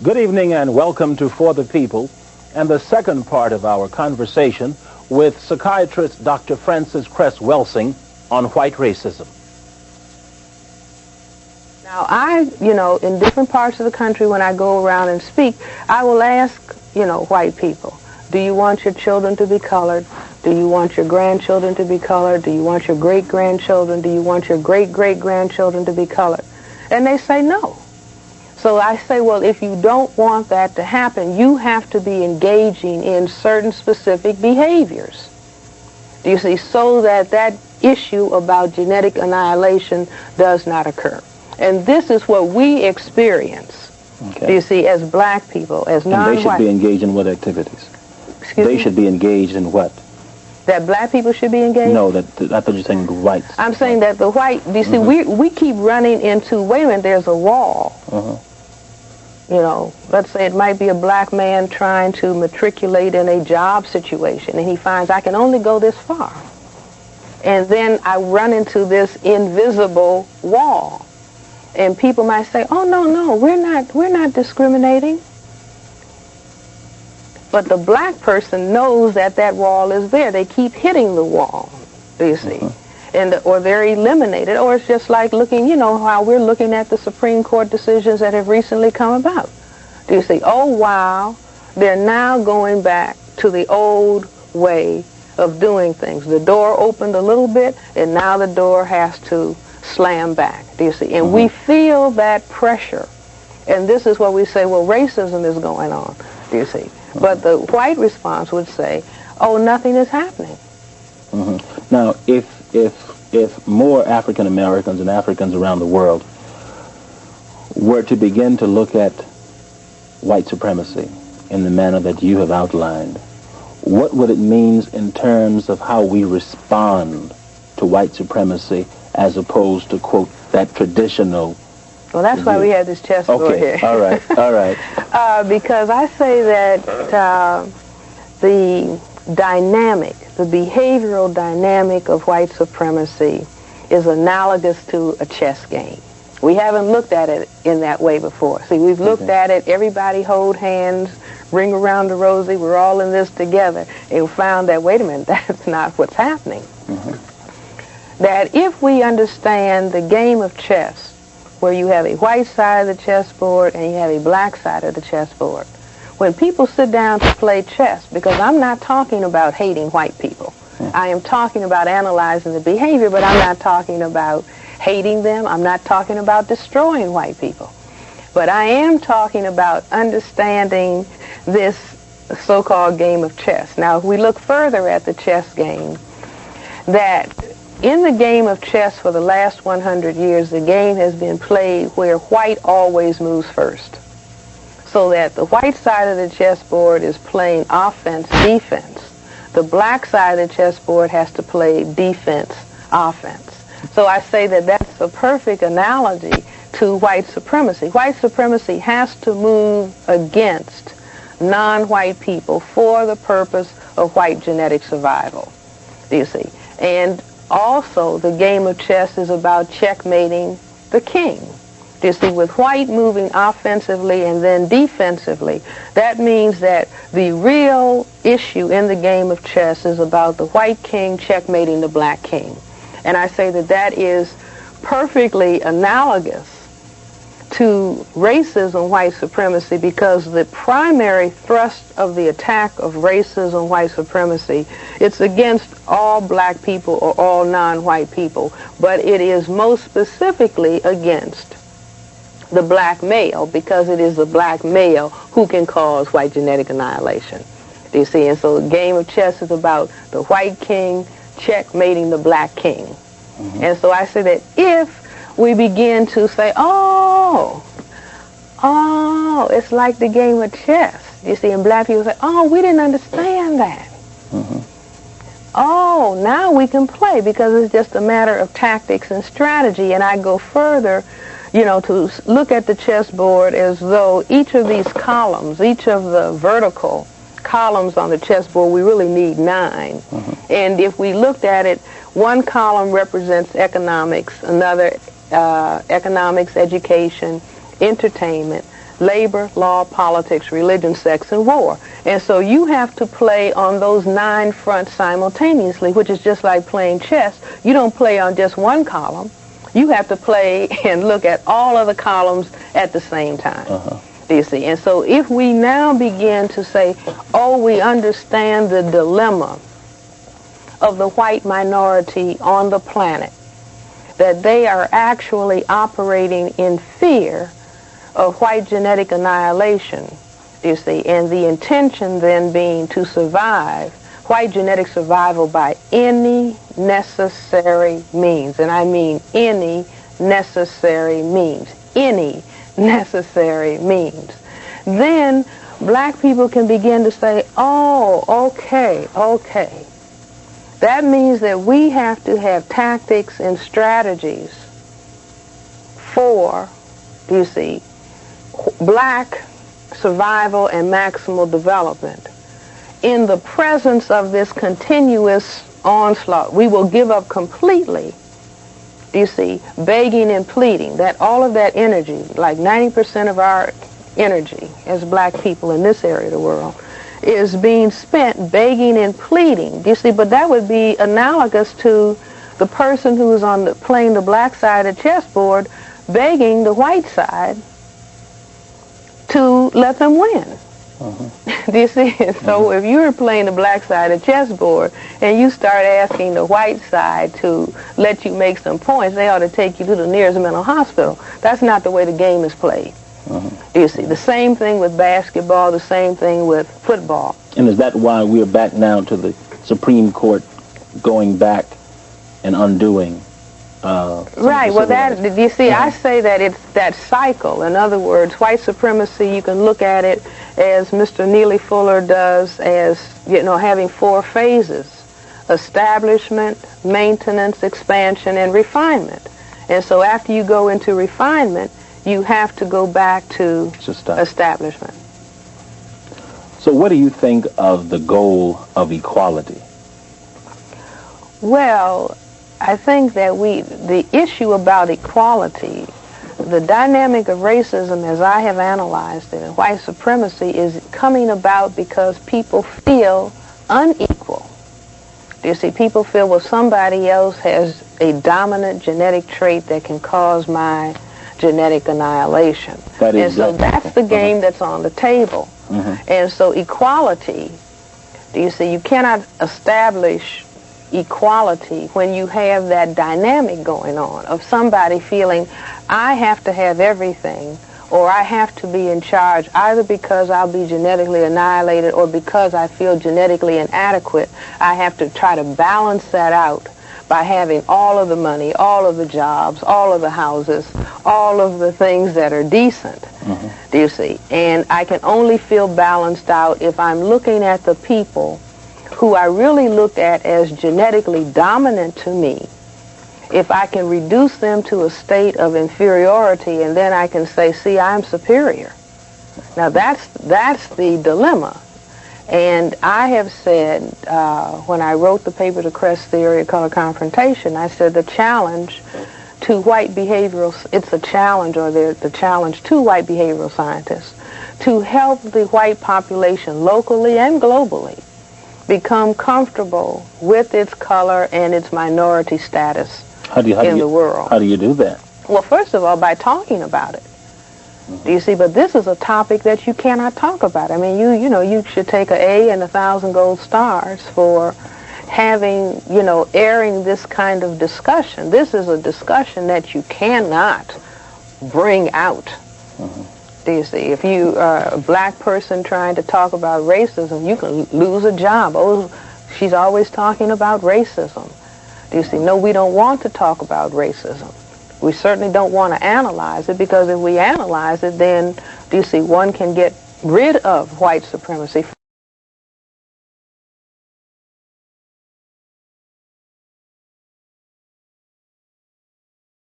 Good evening and welcome to For the People and the second part of our conversation with psychiatrist Dr. Frances Cress Welsing on white racism. Now, in different parts of the country when I go around and speak, I will ask, white people, do you want your children to be colored? Do you want your grandchildren to be colored? Do you want your great-grandchildren? Do you want your great-great-grandchildren to be colored? And they say no. So I say, well, if you don't want that to happen, you have to be engaging in certain specific behaviors. Do you see? So that that issue about genetic annihilation does not occur. And this is what we experience, do you see, as black people, as non-white. And they should be engaged in what activities? Excuse me? They should be engaged in what? That black people should be engaged? No, I thought you were saying the whites. I'm saying that the white, do you see, we keep running into, wait a minute, there's a wall. Let's say it might be a black man trying to matriculate in a job situation, and he finds I can only go this far. And then I run into this invisible wall. And people might say, oh, no, we're not discriminating. But the black person knows that that wall is there. They keep hitting the wall, do you see? Or they're eliminated, or it's just like looking, how we're looking at the Supreme Court decisions that have recently come about. Do you see? Oh, wow, they're now going back to the old way of doing things. The door opened a little bit, and now the door has to slam back, do you see? And we feel that pressure. And this is what we say, well, racism is going on, do you see? But the white response would say, oh, nothing is happening. Now, if more African Americans and Africans around the world were to begin to look at white supremacy in the manner that you have outlined, what would it mean in terms of how we respond to white supremacy as opposed to, quote, that traditional? Well, that's why we have this chessboard here. All right. Because I say that the behavioral dynamic of white supremacy is analogous to a chess game. We haven't looked at it in that way before. See, we've looked at it, everybody hold hands, ring around the rosy, we're all in this together, and we found that, wait a minute, that's not what's happening. That if we understand the game of chess, where you have a white side of the chessboard and you have a black side of the chessboard, when people sit down to play chess, because I'm not talking about hating white people. I am talking about analyzing the behavior, but I'm not talking about hating them. I'm not talking about destroying white people. But I am talking about understanding this so-called game of chess. Now, if we look further at the chess game, that in the game of chess for the last 100 years, the game has been played where white always moves first. So that the white side of the chessboard is playing offense, defense. The black side of the chessboard has to play defense, offense. So I say that that's a perfect analogy to white supremacy. White supremacy has to move against non-white people for the purpose of white genetic survival, do you see? And also, the game of chess is about checkmating the king. You see, with white moving offensively and then defensively, that means that the real issue in the game of chess is about the white king checkmating the black king. And I say that that is perfectly analogous to racism, white supremacy, because the primary thrust of the attack of racism, white supremacy, it's against all black people or all non-white people, but it is most specifically against the black male, because it is the black male who can cause white genetic annihilation. Do you see? And so the game of chess is about the white king checkmating the black king. And so I say that if we begin to say, oh, it's like the game of chess. You see, and black people say, oh, we didn't understand that. Oh, now we can play, because it's just a matter of tactics and strategy. And I go further, to look at the chessboard as though each of these columns, each of the vertical columns on the chessboard, we really need 9. And if we looked at it, one column represents economics, another economics, education, entertainment. labor, law, politics, religion, sex, and war. And so you have to play on those 9 fronts simultaneously, which is just like playing chess. You don't play on just one column. You have to play and look at all of the columns at the same time. Do you see? And so if we now begin to say, oh, we understand the dilemma of the white minority on the planet, that they are actually operating in fear of white genetic annihilation, you see, and the intention then being to survive, white genetic survival by any necessary means, and I mean any necessary means, any necessary means, then black people can begin to say, oh, okay, that means that we have to have tactics and strategies for, you see, black survival and maximal development. In the presence of this continuous onslaught, we will give up completely, you see, begging and pleading, that all of that energy, like 90% of our energy as black people in this area of the world, is being spent begging and pleading. You see, but that would be analogous to the person who is playing the black side of the chessboard begging the white side to let them win. Do you see? So if you're playing the black side of the chessboard and you start asking the white side to let you make some points, they ought to take you to the nearest mental hospital. That's not the way the game is played. Do you see? The same thing with basketball, the same thing with football. And is that why we're back now to the Supreme Court going back and undoing? Right. Well, that, you see, I say that it's that cycle. In other words, white supremacy, you can look at it as Mr. Neely Fuller does, as, you know, having 4 phases: establishment, maintenance, expansion, and refinement. And so after you go into refinement, you have to go back to establishment. So what do you think of the goal of equality? Well, I think that the issue about equality, the dynamic of racism as I have analyzed it, and white supremacy, is coming about because people feel unequal. You see, people feel, well, somebody else has a dominant genetic trait that can cause my genetic annihilation. And so that's the game that's on the table. And so equality, do you see, you cannot establish equality when you have that dynamic going on of somebody feeling, I have to have everything, or I have to be in charge, either because I'll be genetically annihilated or because I feel genetically inadequate. I have to try to balance that out by having all of the money, all of the jobs, all of the houses, all of the things that are decent. Do you see? And I can only feel balanced out if I'm looking at the people who I really look at as genetically dominant to me, if I can reduce them to a state of inferiority, and then I can say, see, I'm superior. Now that's the dilemma. And I have said, when I wrote the paper, The Crest Theory of Color Confrontation, I said the challenge to white behavioral, it's a challenge, or the challenge to white behavioral scientists, to help the white population locally and globally become comfortable with its color and its minority status in the world. How do you do that? Well, first of all, by talking about it. Do you see? But this is a topic that you cannot talk about. I mean, you know, you should take an A and 1,000 gold stars for having, you know, airing this kind of discussion. This is a discussion that you cannot bring out. Do you see? If you are a black person trying to talk about racism, you can lose a job. Oh, she's always talking about racism. Do you see? No, we don't want to talk about racism. We certainly don't want to analyze it, because if we analyze it, then, do you see, one can get rid of white supremacy.